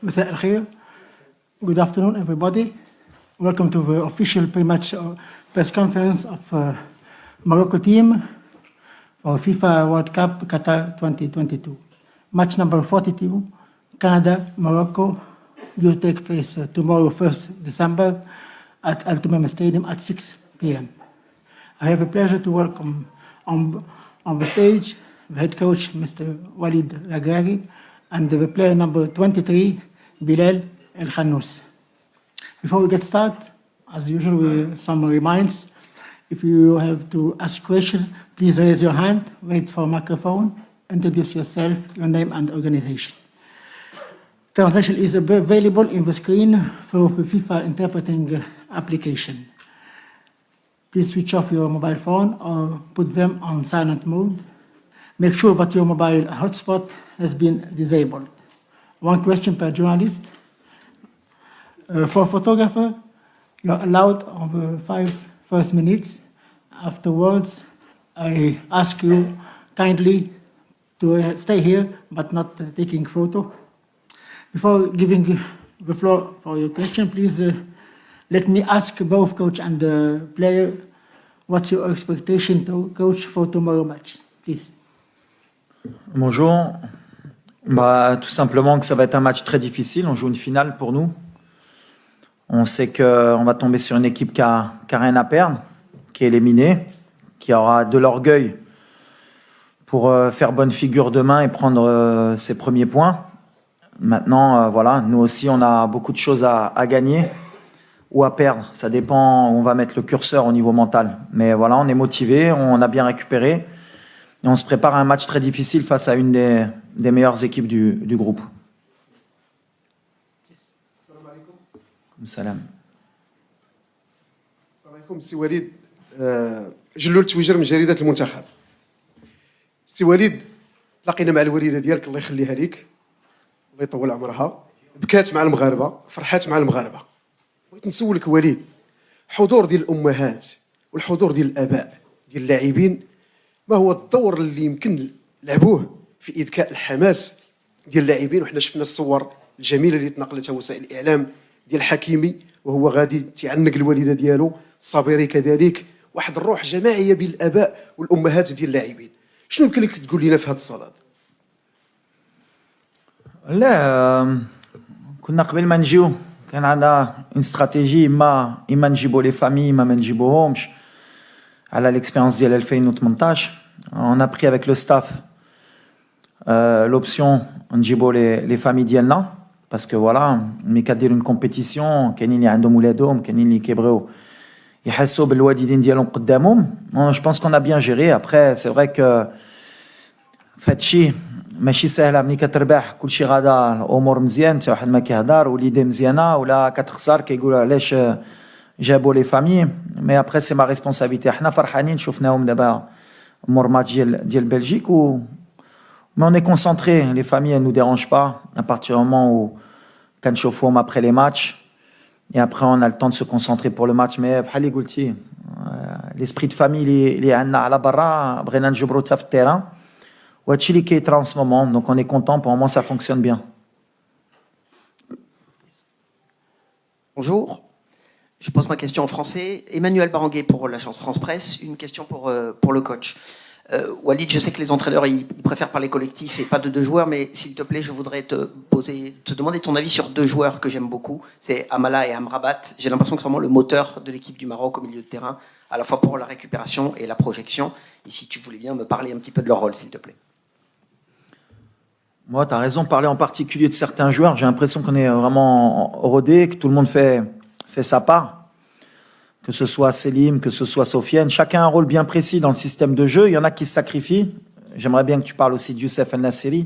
مساء الخير. Good afternoon, everybody. Welcome to the official pre-match press conference of Morocco team for FIFA World Cup Qatar 2022. Match number 42, Canada, Morocco, will take place tomorrow, 1st December, at Al Tumama Stadium at 6 p.m. I have a pleasure to welcome on the stage the head coach, Mr. Walid Regragui, and the player number 23, Bilal El Khannous. Before we get started, as usual, some reminds. If you have to ask questions, please raise your hand, wait for a microphone, introduce yourself, your name and organization. Translation is available in the screen through the FIFA interpreting application. Please switch off your mobile phone or put them on silent mode. Make sure that your mobile hotspot has been disabled. One question per journalist. For photographer, you're allowed over 5 first minutes. Afterwards, I ask you kindly to stay here, but not taking photo. Before giving the floor for your question, please let me ask both coach and the player, what's your expectation to coach for tomorrow match, please? Bonjour. Tout simplement que ça va être un match très difficile. On joue une finale pour nous. On sait qu'on va tomber sur une équipe qui a rien à perdre, qui est éliminée, qui aura de l'orgueil pour faire bonne figure demain et prendre ses premiers points. Maintenant, voilà, nous aussi, on a beaucoup de choses à gagner ou à perdre. Ça dépend où on va mettre le curseur au niveau mental. Mais voilà, on est motivé, on a bien récupéré. Et on se prépare à un match très difficile face à une des meilleures équipes du groupe. السلام عليكم. Salam. السلام عليكم سي وليد. جلول تويجر من جريدة المنتخب. سي وليد، تلاقينا مع الوليدة ديالك الله يخليها ليك، الله يطول عمرها، بكات مع المغاربة، فرحات مع المغاربة. بغيت نسولك وليد، حضور ديال الأمهات والحضور ديال الآباء ديال اللاعبين، ما هو الدور اللي يمكن لعبوه في إذكاء الحماس ديال اللاعبين؟ وحنا شفنا الصور الجميلة اللي تنقلتها وسائل الإعلام ديال حكيمي وهو غادي تعنق الوالدة ديالو، الصابري كذلك، واحد الروح جماعية بين الآباء والأمهات ديال اللاعبين. شنو يمكن لك تقول لنا في هذا الصدد؟ لا، كنا قبل ما نجيو كان عندنا une stratégie اما نجيبوا لي فامي اما ما نجيبوهمش على l'expérience ديال 2018. On a pris avec le staff l'option نجيبوا les familles ديالنا parce que voilà, ملي كدير une compétition كاينين اللي عندهم ولادهم، كاينين اللي كيبغيو يحسوا بالوالدين ديالهم قدامهم. Je pense qu'on a bien géré. Après, c'est vrai que فهادشي ماشي سهله. ملي كتربح كلشي غادا الامور مزيان، حتى واحد ما كيهضر، وليدي مزيانه، ولا كتخسر كيقولوا علاش جابوا لي فامي. مي ابري سي ما ريسبونسابيلتي. حنا فرحانين شفناهم دابا مور ماتش ديال بلجيك و mais on est concentré. Les familles elles nous dérangent pas à partir du moment où كنشوفوهم après les matchs et après on a le temps de se concentrer pour le match. mais بحال اللي قلتي l'esprit de famille اللي عندنا على برا بغينا نجبرو حتى في التيران، وهادشي اللي كيطرا en ce moment. donc on est content, pour le moment ça fonctionne bien. Bonjour, je pose ma question en français. Emmanuel Baranguet pour l'agence France Presse. Une question pour le coach. Walid, je sais que les entraîneurs ils préfèrent parler collectif et pas de 2 joueurs, mais s'il te plaît, je voudrais te demander ton avis sur 2 joueurs que j'aime beaucoup. C'est Amala et Amrabat. J'ai l'impression que c'est vraiment le moteur de l'équipe du Maroc au milieu de terrain, à la fois pour la récupération et la projection. Et si tu voulais bien me parler un petit peu de leur rôle, s'il te plaît. Moi, tu as raison de parler en particulier de certains joueurs. J'ai l'impression qu'on est vraiment rodé, que tout le monde fait sa part. Que ce soit Selim, que ce soit Sofiane. Chacun a un rôle bien précis dans le système de jeu. Il y en a qui se sacrifient. J'aimerais bien que tu parles aussi de Youssef El Nasseri.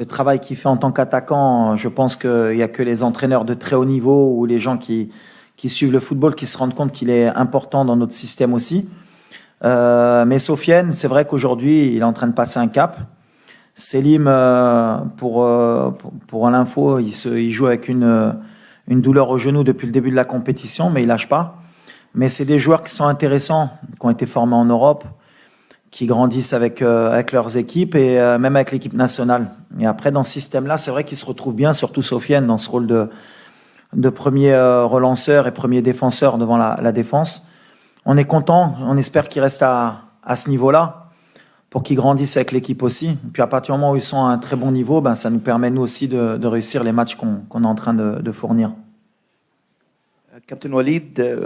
Le travail qu'il fait en tant qu'attaquant, je pense qu'il n'y a que les entraîneurs de très haut niveau ou les gens qui suivent le football qui se rendent compte qu'il est important dans notre système aussi. Mais Sofiane, c'est vrai qu'aujourd'hui, il est en train de passer un cap. Selim, pour l'info, il joue avec une douleur au genou depuis le début de la compétition, mais il lâche pas. Mais c'est des joueurs qui sont intéressants, qui ont été formés en Europe, qui grandissent avec leurs équipes et même avec l'équipe nationale. Et après, dans ce système-là, c'est vrai qu'il se retrouve bien, surtout Sofiane, dans ce rôle de premier relanceur et premier défenseur devant la défense. On est content, on espère qu'il reste à ce niveau-là pour qu'ils grandissent avec l'équipe aussi. Et puis à partir du moment où ils sont à un très bon niveau, ben, ça nous permet nous aussi de réussir les matchs qu'on est en train de fournir. كابتن وليد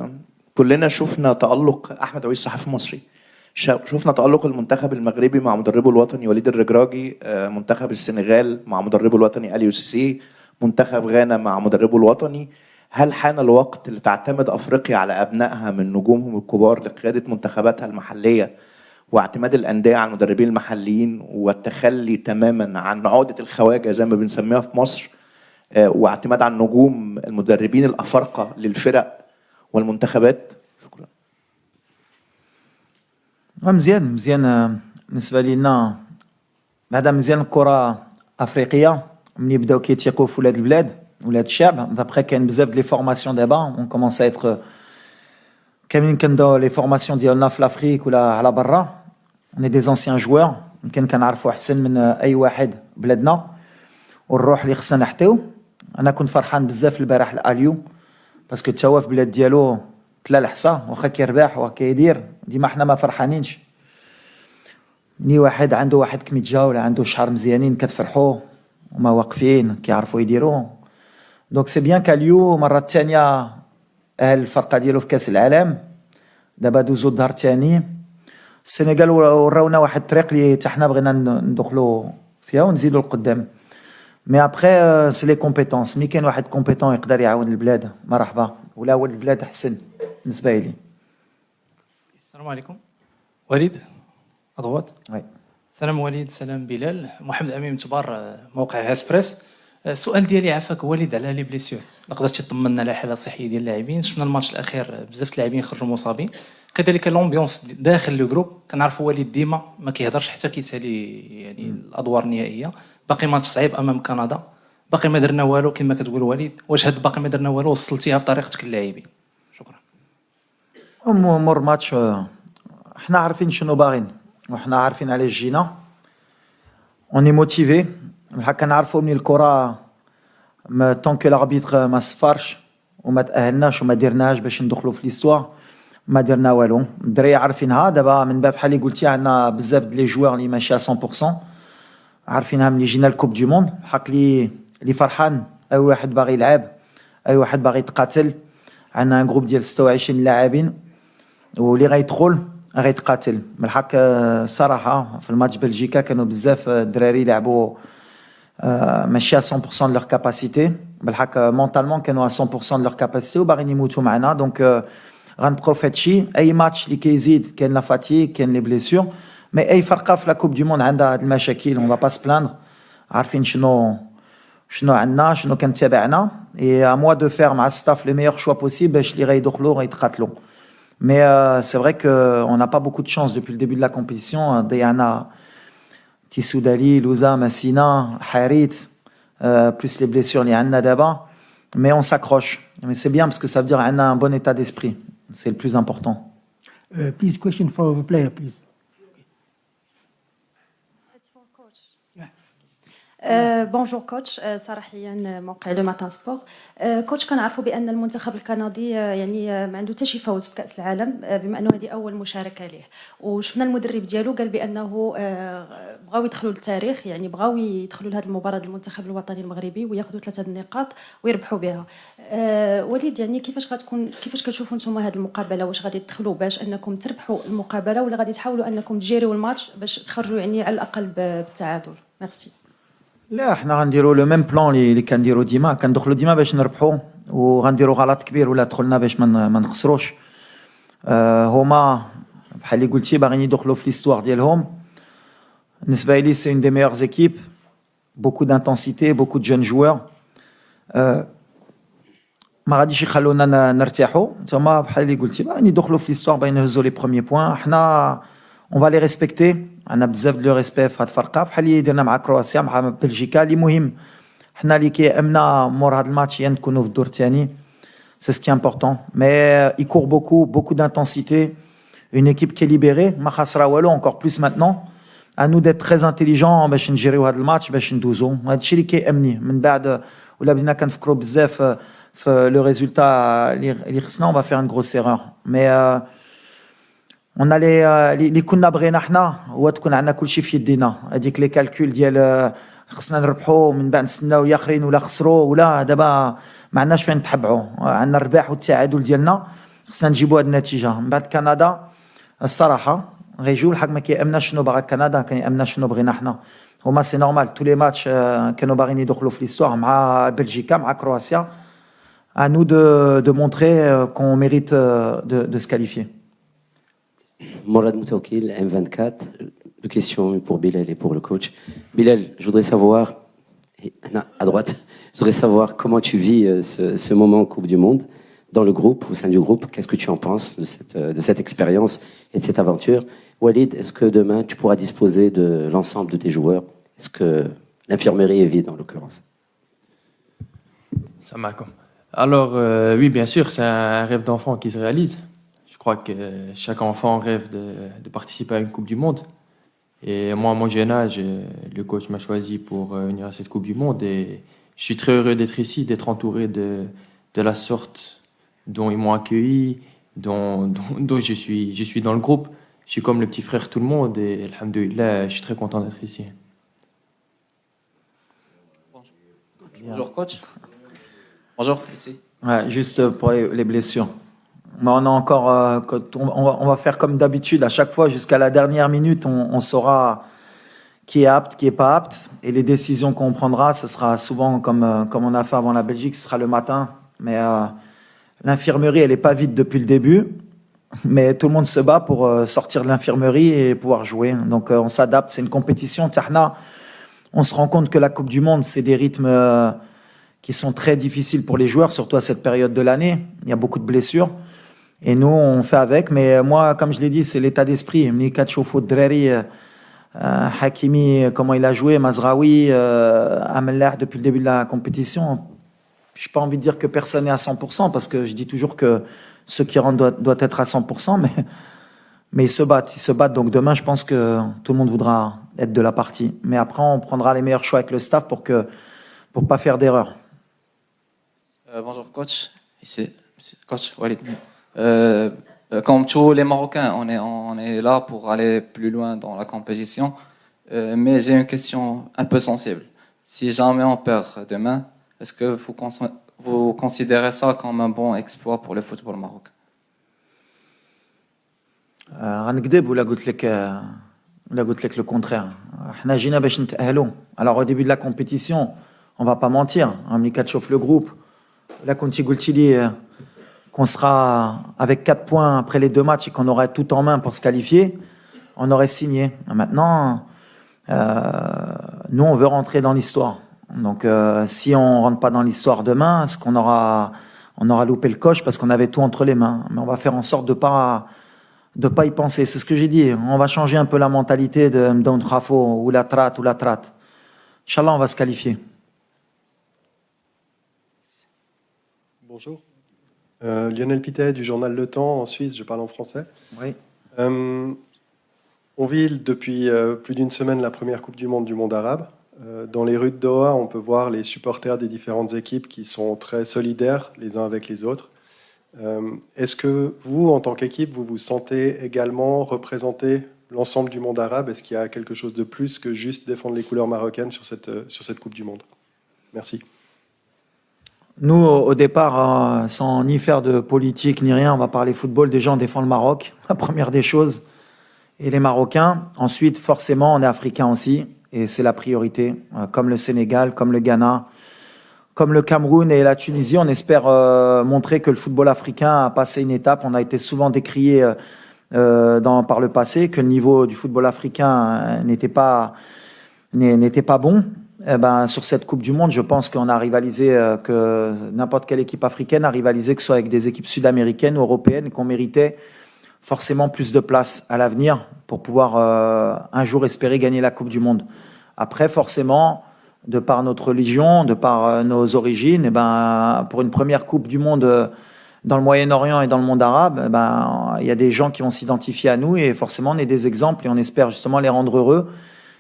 كلنا شفنا تألق أحمد عويس صحفي مصري شفنا تألق المنتخب المغربي مع مدربه الوطني وليد الرجراجي منتخب السنغال مع مدربه الوطني أليو سيسي منتخب غانا مع مدربه الوطني هل حان الوقت لتعتمد أفريقيا على أبنائها من نجومهم الكبار لقيادة منتخباتها المحلية واعتماد الأندية على المدربين المحليين والتخلي تماما عن عقدة الخواجة زي ما بنسميها في مصر واعتماد على النجوم المدربين الأفارقة للفرق والمنتخبات؟ شكرا. مزيان بالنسبة لنا بعدا مزيان الكرة أفريقية ملي بداو كيتيقوا في ولاد البلاد ولاد الشعب. دابخي كاين بزاف لي فورماسيون دابا اون كومونس ا اتر كاملين كنداو لي فورماسيون ديالنا في لافريك ولا على برا. اون دي زونسيان جوار يمكن كنعرفوا احسن من اي واحد بلادنا والروح اللي خصنا نحتيو. انا كنت فرحان بزاف البارح لاليو باسكو تا هو في بلاد ديالو تلا الحصى واخا كيربح وكيدير ديما حنا ما فرحانينش. ني واحد عنده واحد كميتجا ولا عنده شعر مزيانين كتفرحوا وما واقفين كيعرفوا يديروا. دونك سي بيان كاليو مرة الثانية اهل الفرقة ديالو في كاس العالم دابا دوزو الدار الثاني. السنغال وراونا واحد الطريق اللي حتى حنا بغينا ندخلوا فيها ونزيدوا القدام. مي ابخي سي لي كومبيتونس مي كاين واحد كومبيتون يقدر يعاون البلاد مرحبا ولا ولد البلاد احسن بالنسبه لي. السلام عليكم وليد اضغط. وي سلام وليد سلام بلال محمد امين تبار موقع هاسبريس. السؤال ديالي عافاك وليد على لي بليسيور قدرتي تطمنا على الحاله الصحيه ديال اللاعبين. شفنا الماتش الاخير بزاف اللاعبين خرجوا مصابين كذلك لومبيونس داخل لو جروب كنعرفوا وليد ديما ما كيهضرش حتى كيسالي يعني الادوار النهائيه. باقي ماتش صعيب امام كندا باقي ما درنا والو كما كتقول وليد. واش هاد باقي ما درنا والو وصلتيها بطريقتك للاعبين؟ شكرا. مور ماتش حنا عارفين شنو باغين وحنا عارفين علاش جينا. اوني موتيفي الحق كنعرفوا من الكره طون كو لاربيتر ما صفرش وما تاهلناش وما درناش باش ندخلوا في ليستوار ما درنا والو. الدراري عارفينها دابا من باب بحال اللي قلتي عندنا بزاف ديال لي جوار اللي ماشي 100% عارفينها ملي جينا الكوب دي موند. الحق اللي فرحان اي واحد باغي يلعب اي واحد باغي يتقاتل. عندنا ان جروب ديال 26 لاعبين واللي غيدخل غيتقاتل. من الحق الصراحه في الماتش بلجيكا كانوا بزاف الدراري لعبوا ماشي 100% de leur capacité. بالحق مونطالمون كانوا 100% de leur capacité وباغيين يموتوا معنا. دونك غنبقاو هادشي اي ماتش اللي كيزيد كاين لا فاتيك كاين لي بليسيور. مي اي فرقه في لا كوب دي موند عندها هاد المشاكل اون با سبلاندر. عارفين شنو عندنا شنو كان تابعنا اي ا موا دو فير مع الستاف لي ميور شوا بوسيبل باش اللي غيدخلوا غيتقاتلوا. مي سي فري كو اون نا با بوكو دو شانس دوبي لو ديبي دو لا كومبيتيسيون. ضيعنا تيسودالي لوزا ماسينا حريت بلوس لي بليسيور اللي عندنا دابا. مي اون ساكروش مي سي بيان باسكو سا فو دير عندنا ان بون ايتا ديسبري سي لو بلوس امبورطون. Please, question for the player, please. بونجور كوتش صراحيا موقع لو ماتان سبور. كوتش كنعرفوا بان المنتخب الكندي يعني ما عنده حتى شي فوز في كاس العالم بما انه هذه اول مشاركه ليه. وشفنا المدرب ديالو قال بانه بغاو يدخلوا للتاريخ يعني بغاو يدخلوا لهذه المباراه للمنتخب الوطني المغربي وياخذوا 3 النقاط ويربحوا بها. وليد يعني كيفاش كتشوفوا نتوما هذه المقابله؟ واش غادي تدخلوا باش انكم تربحوا المقابله ولا غادي تحاولوا انكم تجيريو الماتش باش تخرجوا يعني على الاقل بالتعادل؟ ميرسي. لا حنا غنديروا لو ميم بلان اللي كنديروا ديما كندخلوا ديما باش نربحوا وغنديروا غلط كبير ولا دخلنا باش ما نخسروش. هما بحال اللي قلتي باغيين يدخلوا في ليستوار ديالهم. بالنسبه لي سي اون دي ميور زيكيب بوكو دانتونسيتي بوكو دو جون جوار. ما غاديش يخلونا نرتاحوا. نتوما بحال اللي قلتي باغيين يدخلوا في ليستوار باغيين يهزوا لي بروميي بوين. حنا اون فالي ريسبكتي عندنا بزاف دو ريسبي في هاد الفرقه بحال اللي درنا مع كرواتيا مع بلجيكا. اللي مهم حنا اللي كيامنا مور هاد الماتش يا نكونوا في الدور الثاني سي سكي امبورطون. مي يكور بوكو دانتونسيتي اون ايكيب كي ليبيري ما خاسره والو encore plus maintenant à nous d'être très intelligents باش نجيريو هذا الماتش باش ندوزو هذا الشيء اللي كيأمني من بعد ولا بدينا كنفكروا بزاف في لو ريزولتا اللي خصنا on va faire une grosse erreur mais on a اللي كنا بغينا حنا هو تكون عندنا كل شيء في يدينا هذيك لي كالكول ديال خصنا نربحوا من بعد نستناو يا اخرين ولا خسروا ولا دابا ما عندناش فين نتحبعوا عندنا الرباح والتعادل ديالنا خصنا نجيبوا هذه النتيجه من بعد كندا الصراحه غيجيو الحق ما كيامنا شنو باغا كندا كيامنا شنو بغينا حنا هما سي نورمال تو لي ماتش كانوا باغيين يدخلوا في ليستوار مع بلجيكا مع كرواتيا à nous de montrer qu'on mérite de se qualifier. Morad Moutaoukil, M24. Deux questions pour Bilal et pour le coach. Bilal, je voudrais savoir, à droite, je voudrais savoir comment tu vis ce moment Coupe du Monde dans le groupe, au sein du groupe. Qu'est-ce que tu en penses de cette expérience et de cette aventure? Walid, est-ce que demain tu pourras disposer de l'ensemble de tes joueurs? Est-ce que l'infirmerie est vide en l'occurrence? Salam alaikum. Alors, oui, bien sûr, c'est un rêve d'enfant qui se réalise. Je crois que chaque enfant rêve de participer à une Coupe du Monde. Et moi, à mon jeune âge, le coach m'a choisi pour venir à cette Coupe du Monde. Et je suis très heureux d'être ici, d'être entouré de la sorte dont ils m'ont accueilli, dont je suis dans le groupe. Je suis comme le petit frère de tout le monde. Et alhamdoulilah, je suis très content d'être ici. Bonjour coach. Bonjour, ici. Ouais, juste pour les blessures. Mais on a encore, on va faire comme d'habitude à chaque fois jusqu'à la dernière minute, on saura qui est apte, qui est pas apte, et les décisions qu'on prendra, ce sera souvent comme on a fait avant la Belgique, ce sera le matin. Mais l'infirmerie, elle est pas vide depuis le début, mais tout le monde se bat pour sortir de l'infirmerie et pouvoir jouer. Donc on s'adapte, c'est une compétition. Tahna, on se rend compte que la Coupe du Monde, c'est des rythmes qui sont très difficiles pour les joueurs, surtout à cette période de l'année. Il y a beaucoup de blessures. Et nous, on fait avec. Mais moi, comme je l'ai dit, c'est l'état d'esprit. Mnikachoufou Dreri, Hakimi, comment il a joué, Mazraoui, Amellah, depuis le début de la compétition. Je n'ai pas envie de dire que personne n'est à 100%, parce que je dis toujours que ceux qui rentrent doivent être à 100%, mais ils se battent. Ils se battent. Donc demain, je pense que tout le monde voudra être de la partie. Mais après, on prendra les meilleurs choix avec le staff pour pas faire d'erreur. Bonjour coach, ici coach Walid. Comme tous les Marocains, on est là pour aller plus loin dans la compétition. Mais j'ai une question un peu sensible. Si jamais on perd demain, est-ce que vous considérez ça comme un bon exploit pour le football marocain? غنكذب ولا قلت لك le contraire. حنا جينا باش نتأهلوا. Alors au début de la compétition, on va pas mentir. Mili chauffe le groupe. Là, quand tu dis qu'on sera avec 4 points après les 2 matchs et qu'on aurait tout en main pour se qualifier, on aurait signé. Maintenant, nous, on veut rentrer dans l'histoire. Donc, si on rentre pas dans l'histoire demain, est-ce qu'on aura loupé le coche parce qu'on avait tout entre les mains. Mais on va faire en sorte de pas y penser. C'est ce que j'ai dit. On va changer un peu la mentalité de Mdoun Khafo ou la traite. Inch'Allah, on va se qualifier. Bonjour. Lionel Pittet du journal Le Temps en Suisse, je parle en français. Oui. On vit depuis plus d'une semaine la première Coupe du Monde arabe. Dans les rues de Doha, on peut voir les supporters des différentes équipes qui sont très solidaires les uns avec les autres. Est-ce que vous, en tant qu'équipe, vous vous sentez également représenter l'ensemble du monde arabe? Est-ce qu'il y a quelque chose de plus que juste défendre les couleurs marocaines sur cette Coupe du Monde? Merci. Nous, au départ, sans ni faire de politique ni rien, on va parler football. Déjà, on défend le Maroc, la première des choses, et les Marocains. Ensuite, forcément, on est africain aussi, et c'est la priorité. Comme le Sénégal, comme le Ghana, comme le Cameroun et la Tunisie, on espère montrer que le football africain a passé une étape. On a été souvent décrié par le passé, que le niveau du football africain n'était pas bon. Eh ben, sur cette Coupe du Monde, je pense qu'on a rivalisé, que n'importe quelle équipe africaine a rivalisé, que ce soit avec des équipes sud-américaines ou européennes, qu'on méritait forcément plus de place à l'avenir pour pouvoir un jour espérer gagner la Coupe du Monde. Après, forcément, de par notre religion, de par nos origines, eh ben, pour une première Coupe du Monde dans le Moyen-Orient et dans le monde arabe, ben, il y a des gens qui vont s'identifier à nous et forcément on est des exemples et on espère justement les rendre heureux.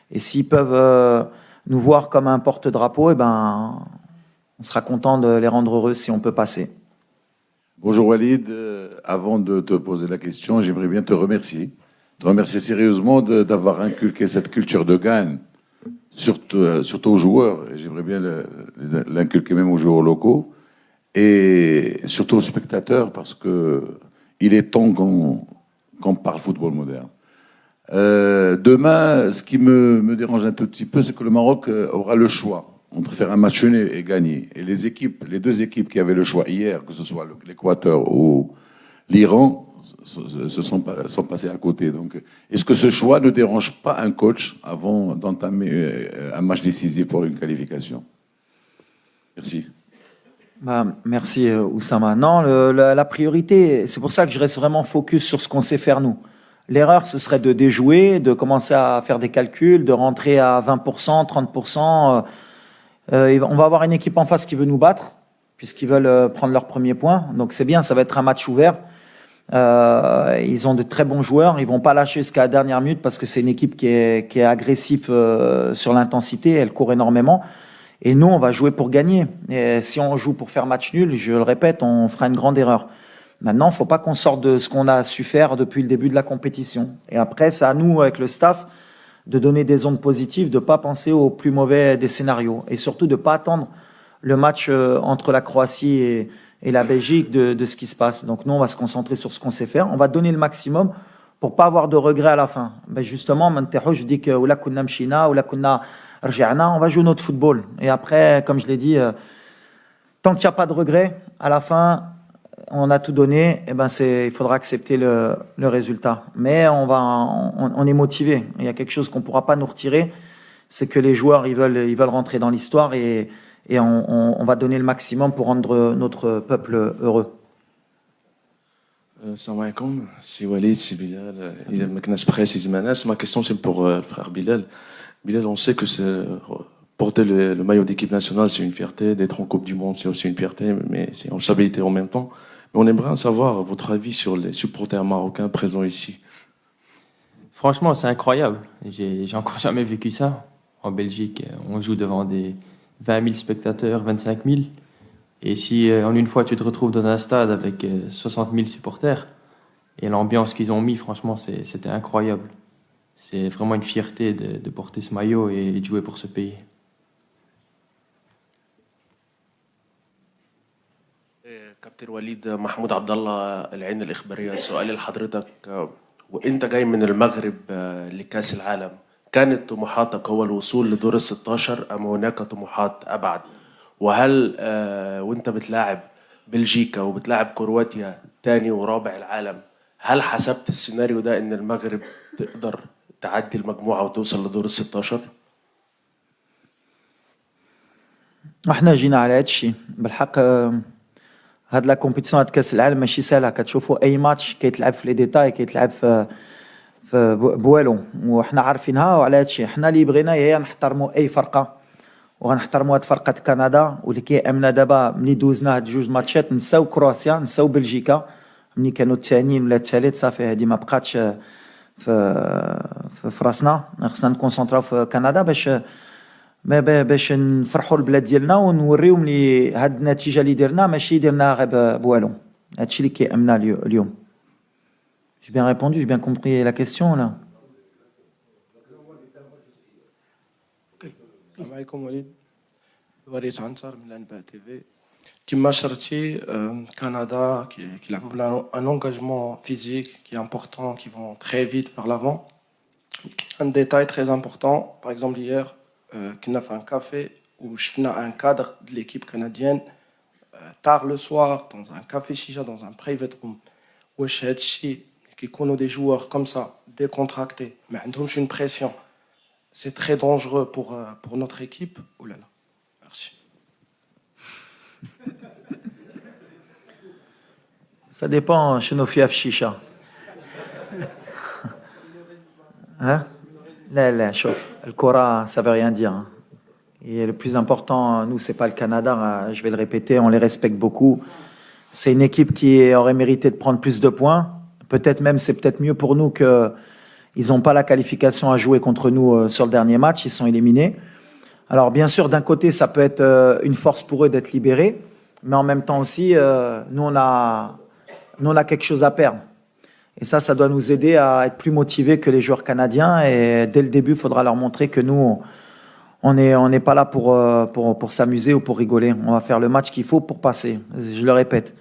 Et s'ils peuvent nous voir comme un porte-drapeau, ben, on sera content de les rendre heureux si on peut passer. Bonjour Walid, avant de te poser la question, j'aimerais bien te remercier. Te remercier sérieusement d'avoir inculqué cette culture de gagne, surtout aux joueurs. Et j'aimerais bien l'inculquer même aux joueurs locaux et surtout aux spectateurs parce que il est temps qu'on parle football moderne. Demain, ce qui me dérange un tout petit peu, c'est que le Maroc aura le choix entre faire un match nul et gagner. Et les deux équipes qui avaient le choix hier, que ce soit l'Équateur ou l'Iran, sont passées à côté. Donc, est-ce que ce choix ne dérange pas un coach avant d'entamer un match décisif pour une qualification? Merci. Bah, merci Oussama. Non, la priorité, c'est pour ça que je reste vraiment focus sur ce qu'on sait faire nous. L'erreur, ce serait de déjouer, de commencer à faire des calculs, de rentrer à 20%, 30%. On va avoir une équipe en face qui veut nous battre, puisqu'ils veulent prendre leur premier point. Donc c'est bien, ça va être un match ouvert. Ils ont de très bons joueurs. Ils vont pas lâcher jusqu'à la dernière minute parce que c'est une équipe qui est agressive sur l'intensité. Elle court énormément. Et nous, on va jouer pour gagner. Et si on joue pour faire match nul, je le répète, on fera une grande erreur. Maintenant, il ne faut pas qu'on sorte de ce qu'on a su faire depuis le début de la compétition. Et après, c'est à nous, avec le staff, de donner des ondes positives, de ne pas penser au plus mauvais des scénarios. Et surtout, de ne pas attendre le match entre la Croatie et la Belgique de ce qui se passe. Donc nous, on va se concentrer sur ce qu'on sait faire. On va donner le maximum pour ne pas avoir de regrets à la fin. Ben justement, je dis que on va jouer notre football. Et après, comme je l'ai dit, tant qu'il n'y a pas de regrets, à la fin, on a tout donné, et ben il faudra accepter le résultat. Mais on est motivé. Il y a quelque chose qu'on ne pourra pas nous retirer, c'est que les joueurs ils veulent rentrer dans l'histoire et on va donner le maximum pour rendre notre peuple heureux. Salam alaikum, c'est Walid, c'est Bilal, Meknas Presse, Izimanas. Ma question c'est pour le frère Bilal. Bilal, on sait que porter le maillot d'équipe nationale, c'est une fierté. D'être en Coupe du Monde, c'est aussi une fierté, mais c'est une responsabilité en même temps. Mais on aimerait savoir votre avis sur les supporters marocains présents ici. Franchement, c'est incroyable. J'ai encore jamais vécu ça. En Belgique, on joue devant des 20 000 spectateurs, 25 000. Et si en une fois tu te retrouves dans un stade avec 60 000 supporters, et l'ambiance qu'ils ont mis, franchement, c'était incroyable. C'est vraiment une fierté de porter ce maillot et de jouer pour ce pays. كابتن وليد محمود عبد الله العين الإخبارية سؤالي لحضرتك وأنت جاي من المغرب لكأس العالم كانت طموحاتك هو الوصول لدور ال 16 أم هناك طموحات أبعد وهل وأنت بتلاعب بلجيكا وبتلاعب كرواتيا تاني ورابع العالم هل حسبت السيناريو ده إن المغرب تقدر تعدي المجموعة وتوصل لدور ال 16؟ احنا جينا على هذا الشيء بالحق. هاد لا كومبيتيسيون هاد كاس العالم ماشي سهله. كتشوفوا اي ماتش كيتلعب في لي ديتاي، كيتلعب في بوالو، وحنا عارفينها. وعلى هاد الشيء حنا اللي بغينا هي نحترموا اي فرقه، وغنحترموا هاد فرقه كندا واللي كيامنا دابا. ملي دوزنا هاد جوج ماتشات نساو كرواتيا نساو بلجيكا، ملي كانوا الثانيين ولا الثالث صافي هادي ما بقاتش في راسنا. خصنا نكونسونطراو في كندا باش نفرحوا البلاد ديالنا ونوريهم لي هاد النتيجه اللي درنا ماشي درناها غير بوالو. هادشي اللي كيامنا اليوم. J'ai bien répondu, j'ai bien compris la question là. السلام عليكم وليد. وليد عنتر من الانباء تي في. كما شرتي كندا كيلعبوا بلا ان انغاجمون فيزيك qui est important, qui vont très vite vers l'avant. Un détail très important, par exemple hier كنا في un café où شفنا un cadre de l'équipe canadienne tard le soir dans un café chicha dans un private room. واش هادشي كيكونوا des joueurs comme ça décontractés ما عندهمش une pression, c'est très dangereux pour notre équipe ou là là. Merci. Ça dépend شنو فيها في الشيشه. ها لا شوف الكره ça veut rien dire. Et le plus important, nous, c'est pas le Canada. Je vais le répéter, on les respecte beaucoup. C'est une équipe qui aurait mérité de prendre plus de points. Peut-être même, c'est peut-être mieux pour nous qu'ils n'ont pas la qualification à jouer contre nous sur le dernier match. Ils sont éliminés. Alors, bien sûr, d'un côté, ça peut être une force pour eux d'être libérés. Mais en même temps aussi, nous, on a quelque chose à perdre. Et ça doit nous aider à être plus motivés que les joueurs canadiens. Et dès le début, il faudra leur montrer que nous, on n'est pas là pour s'amuser ou pour rigoler. On va faire le match qu'il faut pour passer. Je le répète,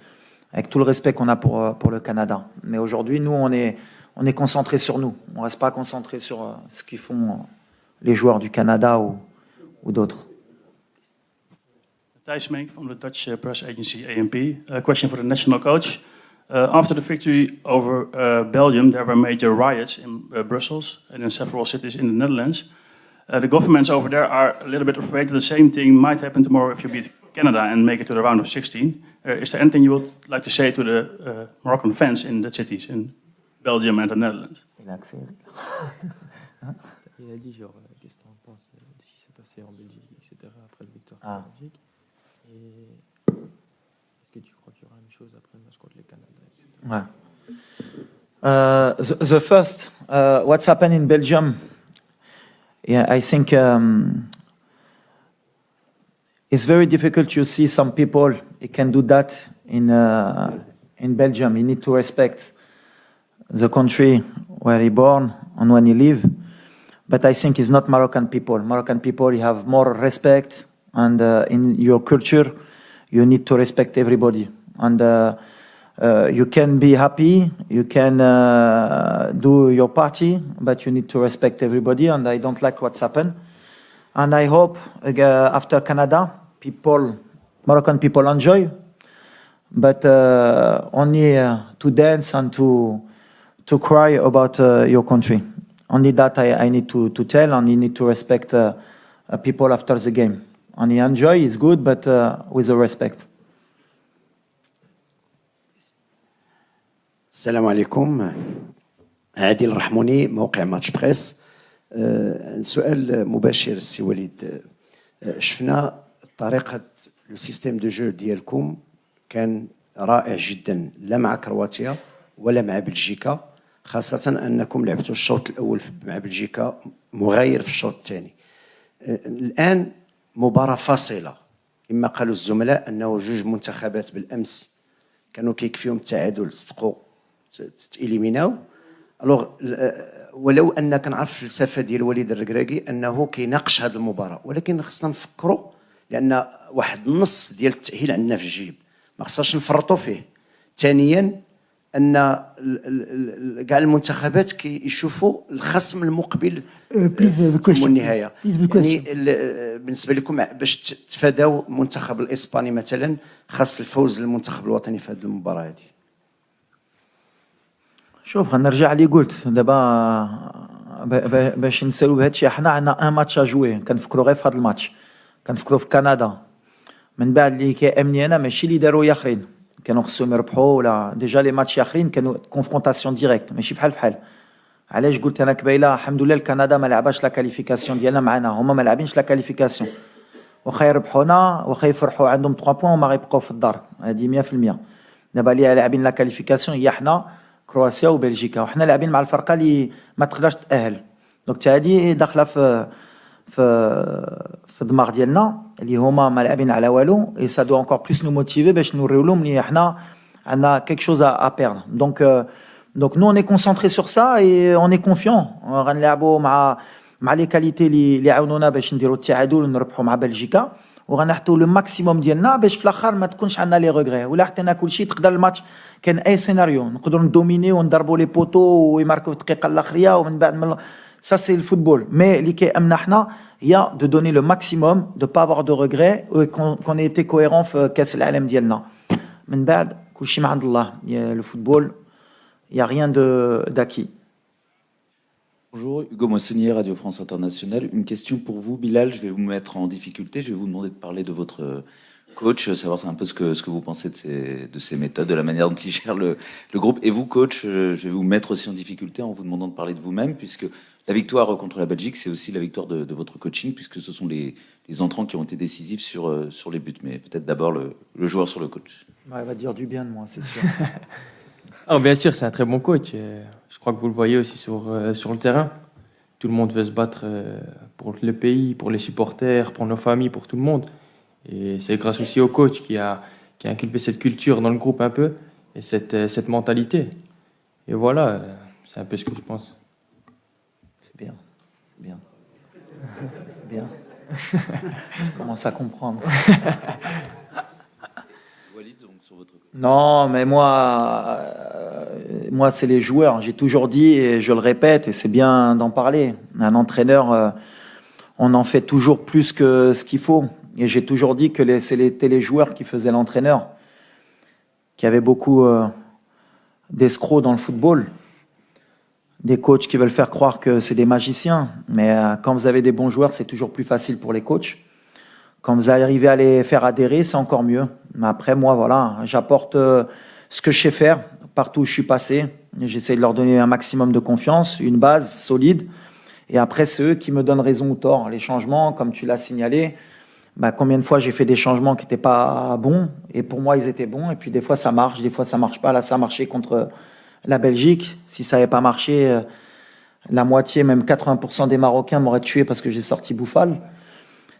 avec tout le respect qu'on a pour le Canada. Mais aujourd'hui, nous, on est concentrés sur nous. On ne reste pas concentrés sur ce qu'ils font les joueurs du Canada ou d'autres. Thijs Menk from the Dutch press agency ANP. A question for the national coach. After the victory over Belgium, there were major riots in Brussels and in several cities in the Netherlands. The governments over there are a little bit afraid that the same thing might happen tomorrow if you beat Canada and make it to the round of 16. Is there anything you would like to say to the Moroccan fans in the cities in Belgium and the Netherlands? Il a dit genre, qu'est-ce que tu en penses de ce qui s'est passé en Belgique, etc. après la victoire contre la Belgique. Et est-ce que tu crois qu'il y aura une chose après le match contre le Canada, etc. The first, what's happened in Belgium, yeah, I think it's very difficult to see some people who can do that in Belgium. You need to respect the country where he born and when he live. But I think it's not Moroccan people. Moroccan people, you have more respect, and in your culture, you need to respect everybody. And you can be happy, you can do your party, but you need to respect everybody, and I don't like what's happened. And I hope after Canada, Moroccan people enjoy, but only to dance and to cry about your country. Only that I need to tell, and you need to respect people after the game. And you enjoy, it's good, but with a respect. السلام عليكم. عادل الرحموني، موقع ماتش بريس. سؤال مباشر السي وليد. شفنا طريقة لو سيستيم دو جو ديالكم كان رائع جدا، لا مع كرواتيا ولا مع بلجيكا، خاصة أنكم لعبتوا الشوط الأول مع بلجيكا مغاير في الشوط الثاني. الآن مباراة فاصلة، كما قالوا الزملاء أنه جوج منتخبات بالأمس كانوا كيكفيهم التعادل، صدقوا تإليميناو. الوغ ولو أن كنعرف الفلسفة ديال وليد الركراكي أنه كيناقش هذه المباراة، ولكن خصنا نفكروا لأن واحد النص ديال التأهيل عندنا في الجيب ما خصناش نفرطوا فيه. ثانيا أن كاع المنتخبات كيشوفوا الخصم المقبل في النهاية. يعني بالنسبة لكم باش تفاداو المنتخب الإسباني مثلا، خاص الفوز للمنتخب الوطني في هذه المباراة هذه. شوف، غنرجع اللي قلت دابا باش نسالو بهذا الشيء. حنا عندنا ان ماتش اجوي، كنفكروا غير في هذا الماتش، كنفكروا في كندا. من بعد اللي كيامني انا ماشي اللي داروا ياخرين، كانوا خصهم يربحوا ولا ديجا لي ماتش ياخرين كانوا كونفرونطاسيون ديريكت ماشي بحال. علاش قلت انا قبيله الحمد لله الكندا ما لعباش لا كاليفيكاسيون ديالنا معنا، هما ما لاعبينش لا كاليفيكاسيون. واخا يربحونا واخا يفرحوا عندهم 3 بوين وما غيبقاو في الدار، هذه 100%. دابا اللي لاعبين لا كاليفيكاسيون هي حنا كرواتيا وبلجيكا، وحنا لاعبين مع الفرقه اللي ما تقدرش تاهل. دونك حتى هذه داخله في الدماغ ديالنا اللي هما ما لاعبين على والو. اي سا دو انكور بلوس نو موتيفي باش نوريو لهم اللي حنا عندنا كيك شوز ا بيردر. دونك نو اوني كونسونطري سور سا اي اوني كونفيون. غنلعبوا مع لي كاليتي اللي عاونونا باش نديروا التعادل ونربحوا مع بلجيكا، وغنحطوا لو ماكسيموم ديالنا باش في الاخر ما تكونش عندنا لي ريغري. ولا حطينا كلشي تقدر الماتش كان اي سيناريو نقدروا ندوميني ونضربوا لي بوتو ويماركوا في الدقيقه الاخريه ومن بعد ça c'est le football. Mais اللي كيامنا حنا هي de donner le maximum, de pas avoir de regrets et qu'on ait été cohérent في كاس العالم ديالنا. من بعد كلشي من عند الله. Le football, il y a rien d'acquis. Bonjour, Hugo Moissonnier, Radio France Internationale. Une question pour vous, Bilal. Je vais vous mettre en difficulté. Je vais vous demander de parler de votre Coach, savoir un peu ce que vous pensez de ces méthodes, de la manière dont il gère le groupe. Et vous, coach, je vais vous mettre aussi en difficulté en vous demandant de parler de vous-même, puisque la victoire contre la Belgique, c'est aussi la victoire de votre coaching, puisque ce sont les entrants qui ont été décisifs sur les buts. Mais peut-être d'abord le joueur sur le coach. Ouais, il va dire du bien de moi, c'est sûr. Ah, bien sûr, c'est un très bon coach. Je crois que vous le voyez aussi sur le terrain. Tout le monde veut se battre pour le pays, pour les supporters, pour nos familles, pour tout le monde. Et c'est grâce aussi au coach qui a inculqué cette culture dans le groupe un peu, et cette mentalité. Et voilà, c'est un peu ce que je pense. C'est bien, c'est bien. Bien. Je commence à comprendre. Non, mais moi c'est les joueurs. J'ai toujours dit, et je le répète, et c'est bien d'en parler. Un entraîneur, on en fait toujours plus que ce qu'il faut. Et j'ai toujours dit que c'était les joueurs qui faisaient l'entraîneur, qu'il y avait beaucoup d'escrocs dans le football, des coachs qui veulent faire croire que c'est des magiciens. Mais quand vous avez des bons joueurs, c'est toujours plus facile pour les coachs. Quand vous arrivez à les faire adhérer, c'est encore mieux. Mais après, moi, voilà, j'apporte ce que je sais faire partout où je suis passé. J'essaie de leur donner un maximum de confiance, une base solide. Et après, c'est eux qui me donnent raison ou tort. Les changements, comme tu l'as signalé, combien de fois j'ai fait des changements qui n'étaient pas bons, et pour moi, ils étaient bons. Et puis des fois, ça marche, des fois, ça ne marche pas. Là, ça a marché contre la Belgique. Si ça n'avait pas marché, la moitié, même 80% des Marocains m'auraient tué parce que j'ai sorti Bouffal.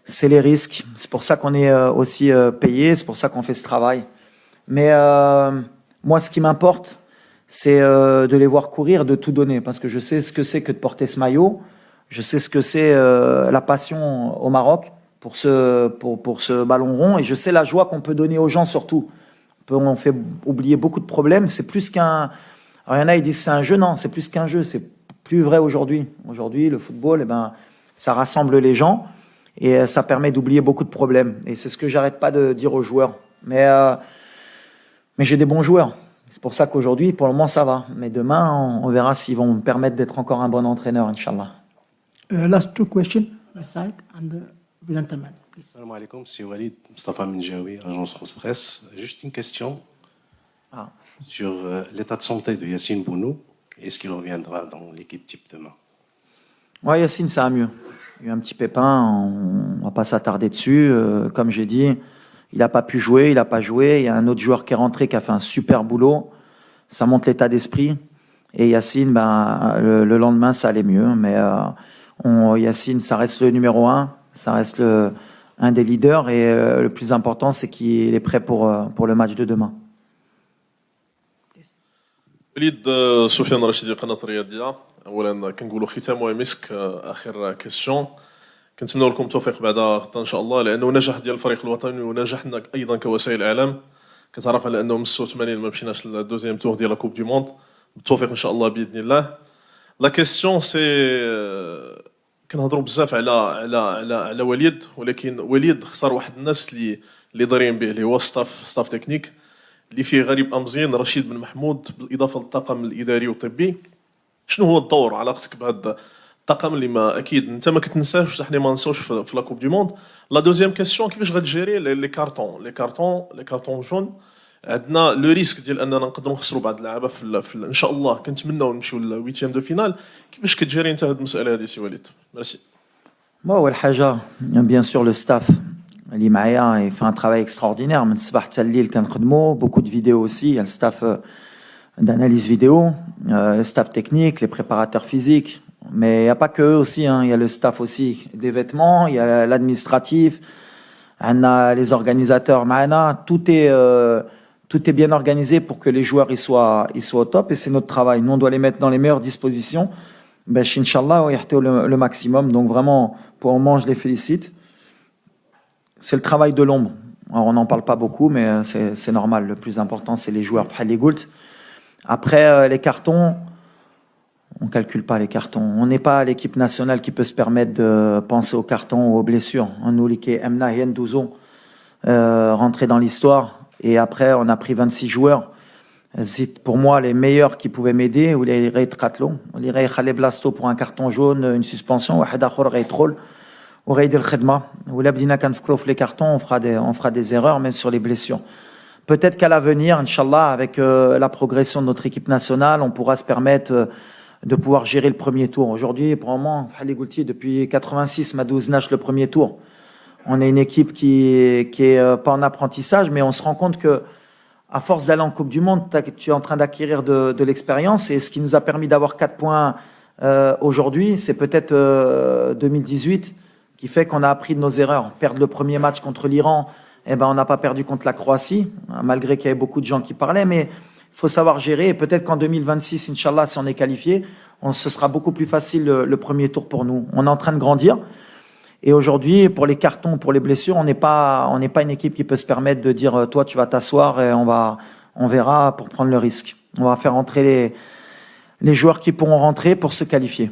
C'est les risques. C'est pour ça qu'on est aussi payé, c'est pour ça qu'on fait ce travail. Mais moi, ce qui m'importe, c'est de les voir courir, de tout donner, parce que je sais ce que c'est que de porter ce maillot. Je sais ce que c'est la passion au Maroc pour ce ballon rond, et je sais la joie qu'on peut donner aux gens surtout. On fait oublier beaucoup de problèmes. C'est plus qu'un... Alors, il y en a, ils disent c'est un jeu. Non, c'est plus qu'un jeu. C'est plus vrai aujourd'hui. Aujourd'hui, le football, ça rassemble les gens. Et ça permet d'oublier beaucoup de problèmes. Et c'est ce que j'arrête pas de dire aux joueurs. Mais j'ai des bons joueurs. C'est pour ça qu'aujourd'hui, pour le moment, ça va. Mais demain, on verra s'ils vont me permettre d'être encore un bon entraîneur, Inch'Allah. Last two questions, this side, and the gentleman, please. Salam alaikum, c'est Walid Mustafa Menjaoui, agence France Presse. Juste une question sur l'état de santé de Yassine Bounou. Est-ce qu'il reviendra dans l'équipe type demain? Ouais, Yassine, ça va mieux. Il y a eu un petit pépin, on ne va pas s'attarder dessus. Comme j'ai dit, il n'a pas pu jouer, il n'a pas joué. Il y a un autre joueur qui est rentré, qui a fait un super boulot. Ça montre l'état d'esprit. Et Yassine, le lendemain, ça allait mieux. Mais Yassine, ça reste le numéro 1, ça reste un des leaders. Et le plus important, c'est qu'il est prêt pour le match de demain. وليد سفيان رشيدي قناة الرياضية. اولا كنقولوا ختام ومسك اخر كيسيون. كنتمنوا لكم التوفيق بعد غدا ان شاء الله، لانه نجاح ديال الفريق الوطني ونجاحنا ايضا كوسائل اعلام. كتعرف على انه من 86 ما مشيناش للدوزيام تور ديال لا كوب دو موند. بالتوفيق ان شاء الله باذن الله. لا كيسيون سي كنهضروا بزاف على وليد، ولكن وليد خسر واحد الناس اللي دايرين به، اللي هو ستاف تكنيك، اللي فيه غريب أمزين، رشيد بن محمود، بالإضافة للطاقم الإداري والطبي. شنو هو الدور علاقتك بهذا الطاقم اللي ما أكيد أنت ما كتنساش وحنا ما نساوش في لا كوب دو موند؟ لا دوزيام كيسيون، كيفاش غتجيري لي كارطون جون؟ عندنا لو ريسك ديال اننا نقدروا نخسروا بعض اللعابه ان شاء الله، كنتمناو نمشيو للويتيام دو فينال. كيفاش كتجيري انت هذه المساله هذه سي وليد؟ ميرسي. أول حاجة bien sûr le staff اللي معايا il fait un travail extraordinaire من الصباح حتى الليل كنخدموا. beaucoup de vidéos aussi, il y a le staff d'analyse vidéo, le staff technique, les préparateurs physiques, mais il n'y a pas que eux aussi, il y a le staff aussi des vêtements, il y a l'administratif, on a les organisateurs معنا, tout est bien organisé pour que les joueurs ils soient au top, et c'est notre travail. Nous on doit les mettre dans les meilleures dispositions, Inch'Allah le maximum. Donc vraiment, pour le moment, je les félicite. C'est le travail de l'ombre. Alors, on n'en parle pas beaucoup, mais c'est normal. Le plus important, c'est les joueurs. Après, les cartons, on ne calcule pas les cartons. On n'est pas l'équipe nationale qui peut se permettre de penser aux cartons ou aux blessures. Nous, l'équipe Emna et Ndouzo, rentrer dans l'histoire. Et après, on a pris 26 joueurs. C'est pour moi les meilleurs qui pouvaient m'aider, ou les Ray Tratlo, les Ray Khaled Blasto pour un carton jaune, une suspension, ou Hadakhor Ray Troll, وغيدير الخدمة ولا بدينا كنفكروا في les cartons on fera des erreurs même sur les blessures. Peut-être qu'à l'avenir, Inch'Allah, avec la progression de notre équipe nationale, on pourra se permettre de pouvoir gérer le premier tour. Aujourd'hui, pour le moment, depuis 86, Madouz nage le premier tour. On est une équipe qui est pas en apprentissage, mais on se rend compte que à force d'aller en Coupe du Monde, tu es en train d'acquérir de l'expérience. Et ce qui nous a permis d'avoir 4 points aujourd'hui, c'est peut-être 2018 qui fait qu'on a appris de nos erreurs. Perdre le premier match contre l'Iran, eh ben, on n'a pas perdu contre la Croatie, malgré qu'il y avait beaucoup de gens qui parlaient, mais il faut savoir gérer. Et peut-être qu'en 2026, Inch'Allah, si on est qualifié, ce sera beaucoup plus facile le premier tour pour nous. On est en train de grandir. Et aujourd'hui, pour les cartons, pour les blessures, on n'est pas une équipe qui peut se permettre de dire toi, tu vas t'asseoir et on verra pour prendre le risque. On va faire entrer les joueurs qui pourront rentrer pour se qualifier.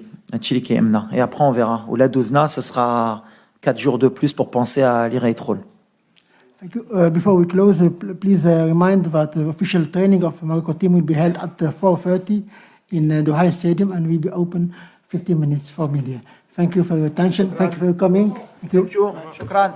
Et après, on verra. Ou la Douzna, ce sera 4 jours de plus pour penser à l'Irate Roll. Thank you. Before we close, please remind that the official training of Morocco team will be held at 4:30 in Duhai Stadium and will be open 15 minutes for media. Thank you for your attention. Thank you for coming. Thank you. Shukran.